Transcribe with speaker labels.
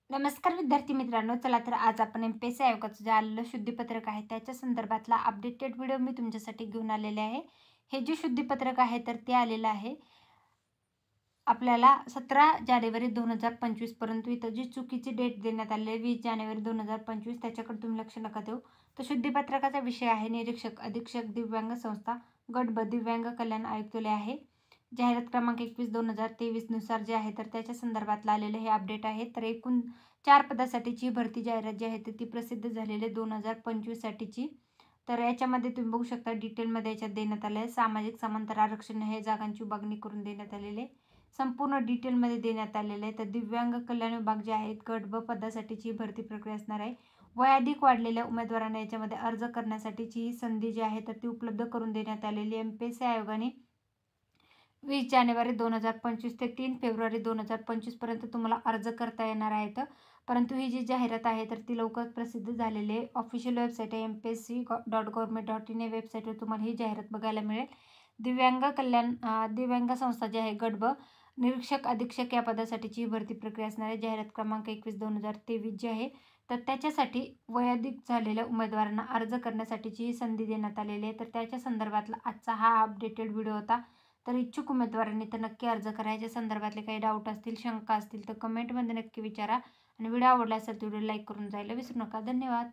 Speaker 1: नमस्कार विद्यार्थी मित्रांनो, चला तर आज आपण एम-पी-एस-सी आयोगाचं जे आलेलं शुद्धीपत्रक आहे त्याच्या संदर्भातला अपडेटेड व्हिडिओ मी तुमच्यासाठी घेऊन आलेले आहे. हे जे शुद्धीपत्रक आहे तर ते आलेलं आहे आपल्याला 17 जानेवारी 2025 पर्यंत. इथं जी चुकीची डेट देण्यात आलेली आहे 20 जानेवारी 2025 त्याच्याकडे तुम्ही लक्ष नका देऊ. तर शुद्धीपत्रकाचा विषय आहे निरीक्षक अधीक्षक दिव्यांग संस्था गट ब दिव्यांग कल्याण आयुक्तालय आहे. जाहिरात क्रमांक 21/2023 नुसार जे आहे तर त्याच्या संदर्भातलं आलेलं हे अपडेट आहे. तर एकूण 4 पदासाठीची भरती जाहिरात जी आहे तर ती प्रसिद्ध झालेली आहे 2025 साठीची. तर याच्यामध्ये तुम्ही बघू शकता डिटेलमध्ये याच्यात देण्यात आलं आहे. सामाजिक समांतर आरक्षण हे जागांची विभागणी करून देण्यात आलेले आहे. संपूर्ण डिटेलमध्ये देण्यात आलेलं आहे. तर दिव्यांग कल्याण विभाग जे आहेत गट ब पदासाठीची भरती प्रक्रिया असणार आहे. वयाधिक वाढलेल्या उमेदवारांना याच्यामध्ये अर्ज करण्यासाठीची ही संधी जी आहे तर ती उपलब्ध करून देण्यात आलेली आहे. एम-पी-एस-सी आयोगाने 20 जानेवारी 2025 ते 3 फेब्रुवारी 2025 पर्यंत तुम्हाला अर्ज करता येणार आहेत. परंतु ही जी जाहिरात आहे तर ती लवकर प्रसिद्ध झालेली आहे. ऑफिशियल वेबसाईट आहे mpsc.gov.in या वेबसाईटवर तुम्हाला ही जाहिरात बघायला मिळेल. दिव्यांग संस्था जी आहे गट ब निरीक्षक अधीक्षक या पदासाठीची ही भरती प्रक्रिया असणार आहे. जाहिरात क्रमांक 21/2023 जी आहे तर त्याच्यासाठी वयाधिक झालेल्या उमेदवारांना अर्ज करण्यासाठीची ही संधी देण्यात आलेली आहे. तर त्याच्या संदर्भातला आजचा हा अपडेटेड व्हिडिओ होता. तर इच्छुक उमेदवारांनी तर नक्की अर्ज करायच्या संदर्भातले काही डाऊट असतील, शंका असतील तर कमेंटमध्ये नक्की विचारा आणि व्हिडिओ आवडला असेल तर व्हिडिओ लाईक करून जायला विसरू नका. धन्यवाद.